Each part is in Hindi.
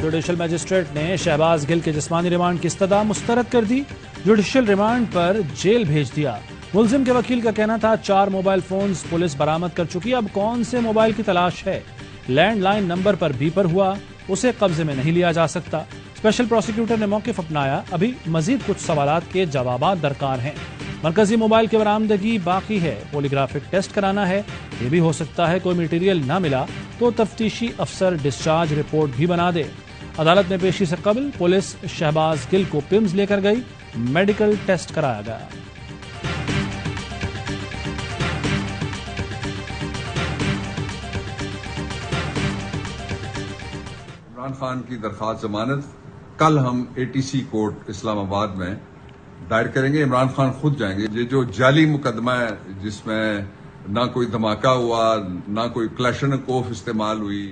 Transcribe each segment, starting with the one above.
जुडिशल मजिस्ट्रेट ने शहबाज गिल के जिस्मानी रिमांड की इस्तदा मुस्तरद कर दी। जुडिशल रिमांड पर जेल भेज दिया। मुलजिम के वकील का कहना था 4 मोबाइल फोन्स पुलिस बरामद कर चुकी। अब कौन से मोबाइल की तलाश है? लैंडलाइन नंबर पर बीपर हुआ, उसे कब्जे में नहीं लिया जा सकता। स्पेशल प्रोसिक्यूटर ने मौक़िफ़ अपनाया। अभी मजीद कुछ सवालात के जवाब दरकार हैं। मरकजी मोबाइल की बरामदगी बाकी है। पॉलीग्राफिक टेस्ट कराना है। ये भी हो सकता है कोई मटीरियल ना मिला तो तफ्तीशी अफसर डिस्चार्ज रिपोर्ट भी बना दे। अदालत में पेशी से कबल पुलिस शहबाज गिल को पिम्स लेकर गई। मेडिकल टेस्ट कराया गया। इमरान खान की दरखास्त जमानत कल हम ATC कोर्ट इस्लामाबाद में दायर करेंगे। इमरान खान खुद जाएंगे। ये जो जाली मुकदमा है जिसमें ना कोई धमाका हुआ, ना कोई क्लैशनकोफ इस्तेमाल हुई।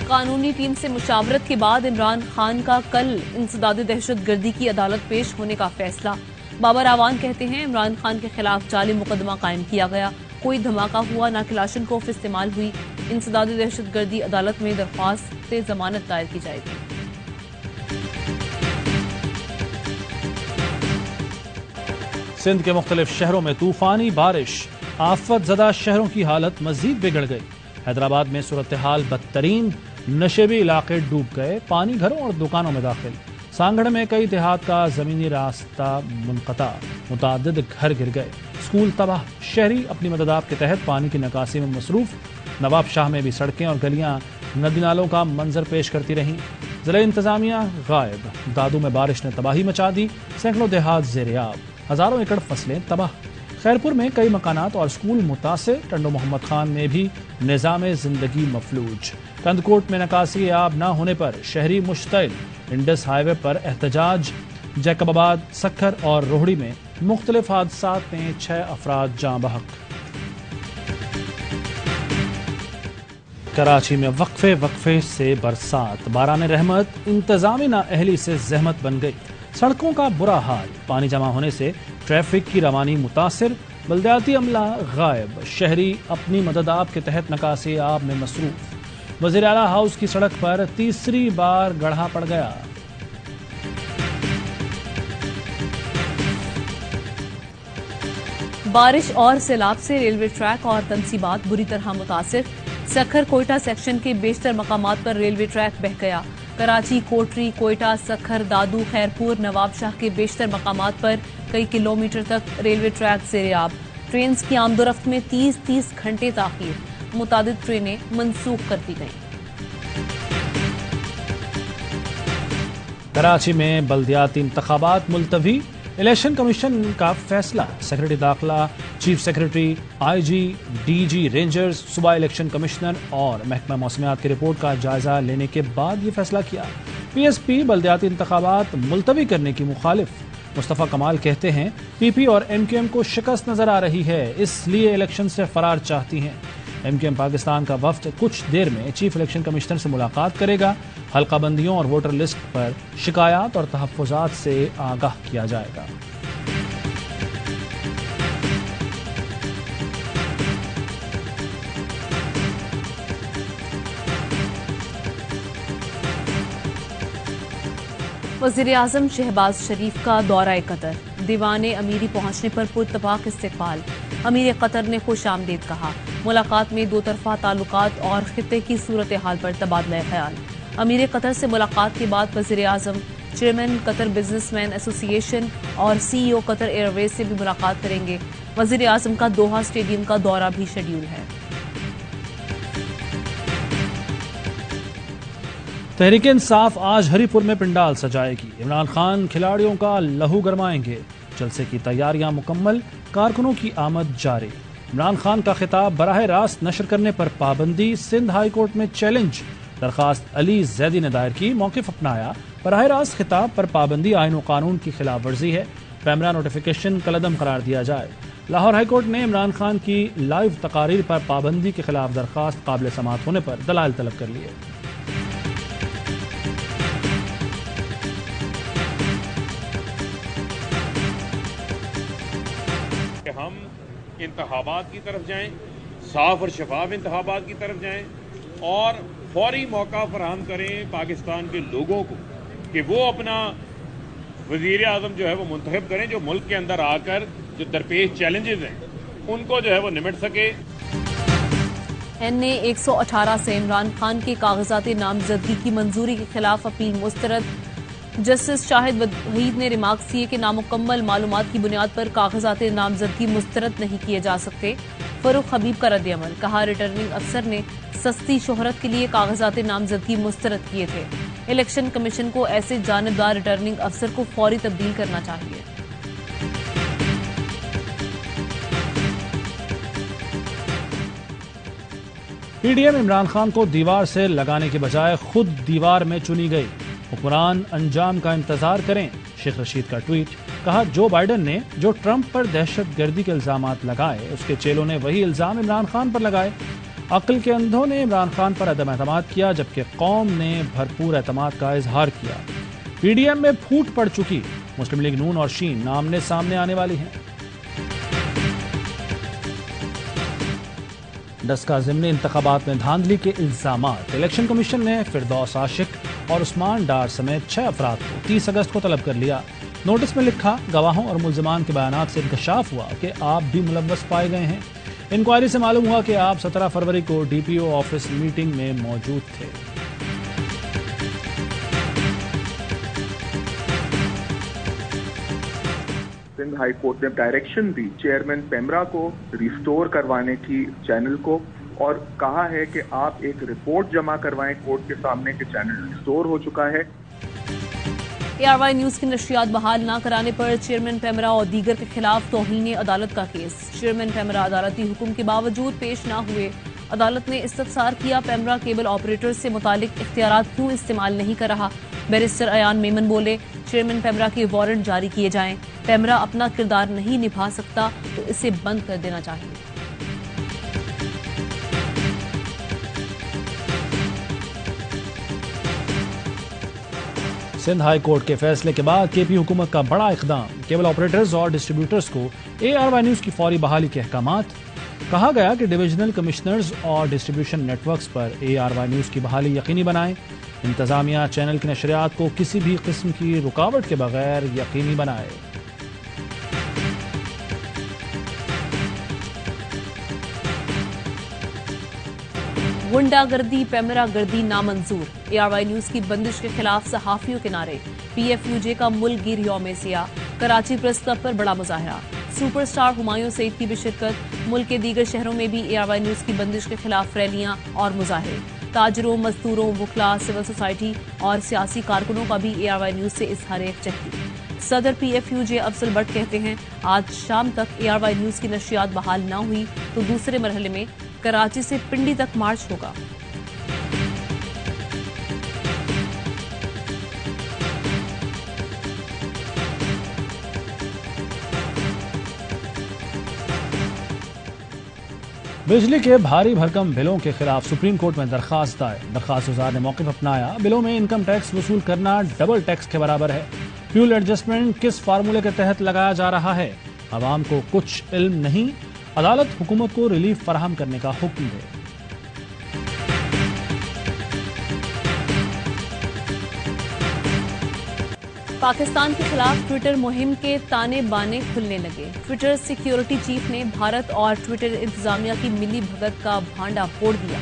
कानूनी टीम से मुशावरत के बाद इमरान खान का कल इंसदाद दहशतगर्दी की अदालत पेश होने का फैसला। बाबर आवान कहते हैं इमरान खान के खिलाफ जाली मुकदमा कायम किया गया। कोई धमाका हुआ, ना क्लैशनकोफ इस्तेमाल हुई। इंसदाद दहशतगर्दी अदालत में दरख्वास्त जमानत दायर की जाएगी। सिंध के मुख्तलिफ शहरों में तूफानी बारिश। आफत ज़दा शहरों की हालत मजीद बिगड़ गई। हैदराबाद में सूरत हाल बदतरीन। नशेबी इलाके डूब गए। पानी घरों और दुकानों में दाखिल। सांगड़ में कई देहात का जमीनी रास्ता मुनक़ता। मुतादिद घर गिर गए। स्कूल तबाह। शहरी अपनी मददाब के तहत पानी की निकासी में मसरूफ। नवाब शाह में भी सड़कें और गलियां नदी नालों का मंजर पेश करती रहीं। जिला इंतजामिया गायब। दादू में बारिश ने तबाही मचा दी। सैकड़ों देहात ज़ेर-ए-आब। हजारों एकड़ फसलें तबाह। खैरपुर में कई मकानात और स्कूल मुतासिर। टंडो मोहम्मद खान में भी निज़ाम जिंदगी मफलूज। कंदकोट में निकासी आब न होने पर शहरी मुश्तइल। इंडस हाईवे पर एहतजाज। जैकबाबाद, सक्खर और रोहड़ी में मुख्तलिफ हादसात में 6 अफराद जाँ बहक। कराची में वक्फे से बरसात। बारान रहमत इंतजामी नाअहली से जहमत बन गई। सड़कों का बुरा हाल। पानी जमा होने से ट्रैफिक की रवानी मुतासिर। बल्दियाती अमला गायब। शहरी अपनी मददाब के तहत निकासी आब में मसरूफ। वज़ीर आला हाउस की सड़क पर तीसरी बार गड्ढा पड़ गया। बारिश और सैलाब से रेलवे ट्रैक और तनसीबात बुरी तरह मुतासिर। सक्खर कोयटा सेक्शन के बेशतर मकामात पर रेलवे ट्रैक बह गया। कराची, कोटरी, कोयटा, सक्खर, दादू, खैरपुर, नवाब शाह के बेशतर मकामात पर कई किलोमीटर तक रेलवे ट्रैक ज़ेर-ए-आब। ट्रेन की आमदोरफ्त में 30 घंटे ताखीर। मुतादिद ट्रेनें मनसूख कर दी गईं। कराची में बल्दियाती इंतखाबात मुलतवी। इलेक्शन कमीशन का फैसला। सेक्रेटरी दाखिला, chief secretary, IG, DG rangers, सूबा इलेक्शन कमिश्नर और महकमा मौसमियात की रिपोर्ट का जायजा लेने के बाद ये फैसला किया। PSP बल्दियाती इंतखाबात मुलतवी करने की मुखालिफ। मुस्तफ़ा कमाल कहते हैं PP और MQM को शिकस्त नजर आ रही है, इसलिए इलेक्शन से फरार चाहती हैं। MQM पाकिस्तान का वफ्द कुछ देर में चीफ इलेक्शन कमिश्नर से मुलाकात करेगा। हल्काबंदियों और वोटर लिस्ट पर शिकायत और तहफ़्फ़ुज़ात से आगाह किया जाएगा। वज़ीर आज़म शहबाज शरीफ का दौरा कतर। दीवाने अमीरी पहुंचने पर पुरतबाक इस्तकबाल। अमीर कतर ने खुश आमदीद कहा। मुलाकात में दो तरफा ताल्लुकात और खित्ते की सूरत हाल पर तबादला ख्याल। अमीर कतर से मुलाकात के बाद वज़ीर आज़म चेयरमैन कतर बिजनेसमैन एसोसिएशन और CEO कतर एयरवेज से भी मुलाकात करेंगे। वज़ीर आज़म का दोहा स्टेडियम का दौरा भी शेड्यूल है। तहरीक इंसाफ आज हरीपुर में पंडाल सजाएगी। इमरान खान खिलाड़ियों का लहू गरमाएंगे। जलसे की तैयारियां मुकम्मल। कारकुनों की आमद जारी। इमरान खान का खिताब बराह रास्त नशर करने पर पाबंदी। सिंध हाई कोर्ट में चैलेंज। दरखास्त अली जैदी ने दायर की। मौक़िफ़ अपनाया। बराह रास्त खिताब पर पाबंदी आईन व कानून की खिलाफ वर्जी है। पैमरा नोटिफिकेशन कलअदम करार दिया जाए। लाहौर हाई कोर्ट ने इमरान खान की लाइव तकारीर पर पाबंदी के खिलाफ दरखास्त काबिल समाअत होने पर दलाइल तलब कर लिए। हम इंतखाबात की तरफ जाएं, साफ और शफाफ इंतखाबात की तरफ जाएं और फौरी मौका फराहम करें पाकिस्तान के लोगों को कि वो अपना वज़ीर आज़म जो है वो मुंतखब करें, जो मुल्क के अंदर आकर जो दरपेश चैलेंजेस हैं उनको जो है वो निमट सके। NA 118 से इमरान खान के कागजात नामजदगी की मंजूरी के खिलाफ अपील मुस्तरद। जस्टिस शाहिद वहीद ने रिमार्क्स किए कि नामुकम्मल मालूमात की बुनियाद पर कागजात नामजदगी मुस्तरद नहीं किए जा सकते। फरूख हबीब का रद्द-ए-अमल, कहा रिटर्निंग अफसर ने सस्ती शोहरत के लिए कागजात नामजदगी मुस्तरद किए थे। इलेक्शन कमीशन को ऐसे जानिबदार रिटर्निंग अफसर को फौरी तब्दील करना चाहिए। पीडीएम इमरान खान को दीवार से लगाने के बजाय खुद दीवार में चुनी गई। हुक्मरान अंजाम का इंतजार करें, शेख रशीद का ट्वीट। कहा जो बाइडन ने जो ट्रंप पर दहशतगर्दी के इल्जामात लगाए उसके चेलों ने वही इल्जाम इमरान खान पर लगाए। अक्ल के अंधों ने इमरान खान पर अदम एतमाद किया जबकि कौम ने भरपूर एतमाद का इजहार किया। पीडीएम में फूट पड़ चुकी, मुस्लिम लीग नून और शीन आमने सामने आने वाली हैं। डस्का ज़िमनी इंतखाबात में धांधली के इल्जामात। इलेक्शन कमीशन ने फिरदौस आशिक और उस्मान डार समेत 6 अफराद को 30 अगस्त को तलब कर लिया। नोटिस में लिखा गवाहों और मुल्जिमान के बयानात से इंकशाफ हुआ कि आप भी मुलव्वस पाए गए हैं। इंक्वायरी से मालूम हुआ कि आप 17 फरवरी को डीपीओ ऑफिस मीटिंग में मौजूद थे। सिंध हाई कोर्ट ने डायरेक्शन दी चेयरमैन पेमरा को रिस्टोर करवाने की चैनल को, और कहा है कि आप एक रिपोर्ट जमा करवाएं कोर्ट के सामने कि चैनल रिस्टोर हो चुका है। ARY न्यूज की नशरियात बहाल न कराने पर चेयरमैन पेमरा और दीगर के खिलाफ तौहीन अदालत का केस। चेयरमैन पेमरा अदालती हुक्म के बावजूद पेश न हुए। अदालत ने इस्तफसार किया पेमरा केबल ऑपरेटर से मुतालिक इख्तियारात क्यों इस्तेमाल नहीं कर रहा। बैरिस्टर अयान मेमन बोले चेयरमैन पेमरा के वारंट जारी किए जाएं। पेमरा अपना किरदार नहीं निभा सकता तो इसे बंद कर देना चाहिए। सिंध हाई कोर्ट के फैसले के बाद केपी हुकूमत का बड़ा इकदाम। केबल ऑपरेटर्स और डिस्ट्रीब्यूटर्स को ARY न्यूज की फौरी बहाली के अहकामात। कहा गया कि डिविजनल कमिश्नर्स और डिस्ट्रीब्यूशन नेटवर्क्स पर ARY न्यूज की बहाली यकीनी बनाएं। इंतजामिया चैनल की नशरियात को किसी भी किस्म की रुकावट के बगैर यकीनी बनाए। गुंडागर्दी पेमरा गर्दी नामंजूर। ARY न्यूज की बंदिश के खिलाफ सहाफियों के नारे। PFUJ का मुल्क गिर यौम सिया। कराची प्रेस क्लब पर बड़ा मुजाहरा। सुपरस्टार हुमायूं सईद की भी शिरकत। मुल्क के दीगर शहरों में भी ARY न्यूज की बंदिश के खिलाफ रैलियां और मुजाहरे। ताजरों, मजदूरों, वकला, सिविल सोसाइटी और सियासी कारकुनों का भी ARY न्यूज से इजहार यकजहती। सदर PFUJ अफजल भट्ट कहते हैं आज शाम तक ARY न्यूज की नशरियात बहाल न हुई तो दूसरे मरहले में कराची से पिंडी तक मार्च होगा। बिजली के भारी भरकम बिलों के खिलाफ सुप्रीम कोर्ट में दरखास्त दायर। दरखास्त गुजार ने मौक़िफ़ अपनाया। बिलों में इनकम टैक्स वसूल करना डबल टैक्स के बराबर है। फ्यूल एडजस्टमेंट किस फार्मूले के तहत लगाया जा रहा है, आवाम को कुछ इल्म नहीं। अदालत हुकूमत को रिलीफ फराहम करने का हुक्म दे। पाकिस्तान के खिलाफ ट्विटर मुहिम के ताने बाने खुलने लगे। ट्विटर सिक्योरिटी चीफ ने भारत और ट्विटर इंतजामिया की मिली भगत का भांडा फोड़ दिया।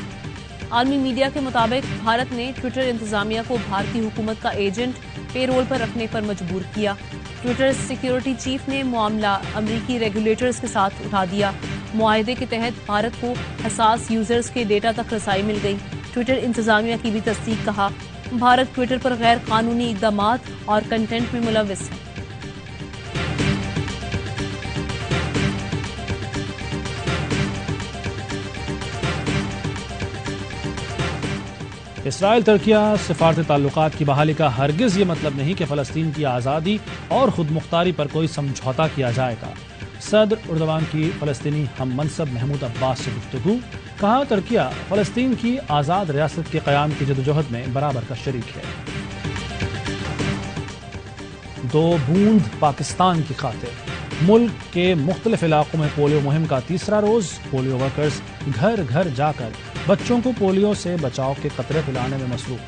आलमी मीडिया के मुताबिक भारत ने ट्विटर इंतजामिया को भारतीय हुकूमत का एजेंट पेरोल पर रखने पर मजबूर किया। ट्विटर सिक्योरिटी चीफ ने मामला अमरीकी रेगुलेटर्स के साथ उठा दिया। मुआहदे के तहत भारत को हसास यूजर्स के डेटा तक रसाई मिल गई। ट्विटर इंतजामिया की भी तस्दीक। कहा भारत ट्विटर पर गैर कानूनी इक़दामात और कंटेंट में मुलव्विस है। इसराइल तुर्किया सिफारती ताल्लुकात की बहाली का हरगिज ये मतलब नहीं कि फ़लस्तीन की आज़ादी और खुद मुख्तारी पर कोई समझौता किया जाएगा। सदर उर्दवान की फ़लस्तीनी हम मनसब महमूद अब्बास से गुफ्तगू। कहा तुर्किया फ़लस्तीन की आज़ाद रियासत के क़याम की जदोजहद में बराबर का शरीक है। 2 बूंद पाकिस्तान की खातिर। मुल्क के मुख्तलिफ इलाकों में पोलियो मुहिम का तीसरा रोज। पोलियो वर्कर्स घर घर जाकर बच्चों को पोलियो से बचाव के कतरे पिलाने में मसरूफ।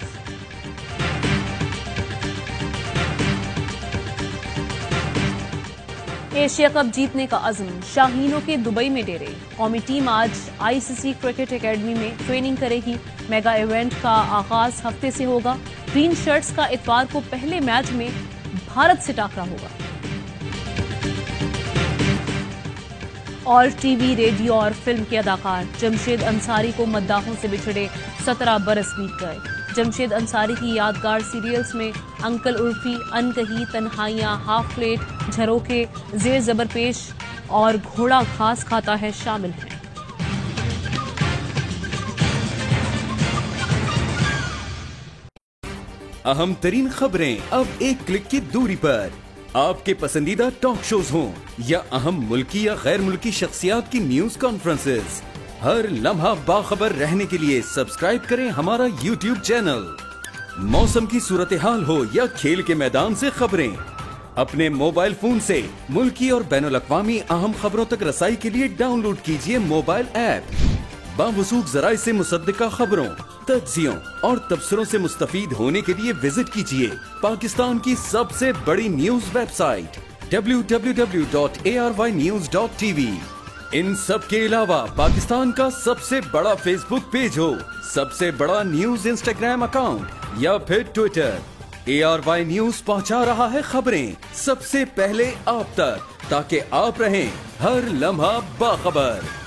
एशिया कप जीतने का अज़्म, शाहीनों के दुबई में डेरे। कौमी टीम आज आईसीसी क्रिकेट एकेडमी में ट्रेनिंग करेगी। मेगा इवेंट का आगाज हफ्ते से होगा। ग्रीन शर्ट्स का इतवार को पहले मैच में भारत से टाकरा होगा। और टीवी, रेडियो और फिल्म के अदाकार जमशेद अंसारी को मद्दाहों से बिछड़े 17 बरस बीत गए। जमशेद अंसारी की यादगार सीरियल्स में अंकल उर्फी, अनकही, तन्हाइयां, हाफ प्लेट, झरोखे, जेर जबर पेश और घोड़ा घास खाता है शामिल हैं। अहम तरीन खबरें अब एक क्लिक की दूरी पर। आपके पसंदीदा टॉक शोज हों या अहम मुल्की या गैर मुल्की शख्सियात की न्यूज कॉन्फ्रेंसेस, हर लम्हा बाखबर रहने के लिए सब्सक्राइब करें हमारा YouTube चैनल। मौसम की सूरत हाल हो या खेल के मैदान से खबरें, अपने मोबाइल फोन से मुल्की और बैनुल अक़वामी अहम खबरों तक रसाई के लिए डाउनलोड कीजिए मोबाइल ऐप। बावसूख ज़राए से मुसद्दिका खबरों, तज्ज़ियों और तबसरों से मुस्तफीद होने के लिए विजिट कीजिए पाकिस्तान की सबसे बड़ी न्यूज वेबसाइट www.arYnews.tv। इन सब के अलावा पाकिस्तान का सबसे बड़ा फेसबुक पेज हो, सबसे बड़ा न्यूज इंस्टाग्राम अकाउंट या फिर ट्विटर, ARY न्यूज पहुंचा रहा है खबरें सबसे पहले आप तक, ताकि आप रहें हर लम्हा बाखबर।